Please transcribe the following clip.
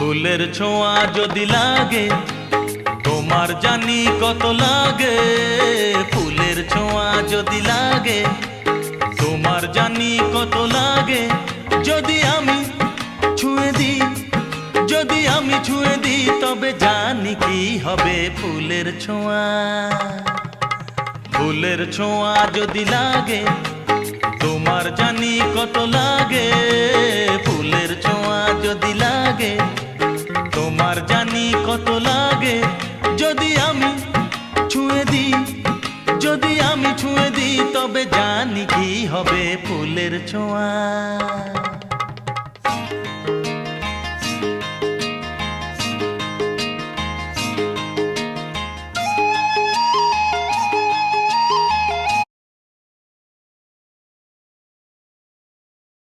ফুলের ছোঁয়া যদি লাগে তোমার জানি কত লাগে। ফুলের ছোঁয়া যদি লাগে তোমার জানি কত লাগে। যদি আমি ছুঁয়ে দিই, যদি আমি ছুঁয়ে দিই, তবে জানি কি হবে ফুলের ছোঁয়া। ফুলের ছোঁয়া যদি লাগে তোমার জানি কত লাগে। ফুলের ছোঁয়া যদি লাগে তোমার জানি কত লাগে। যদি আমি ছুঁয়ে দিই, যদি আমি ছুঁয়ে দিই, তবে জানি কি হবে ফুলের ছোঁয়া।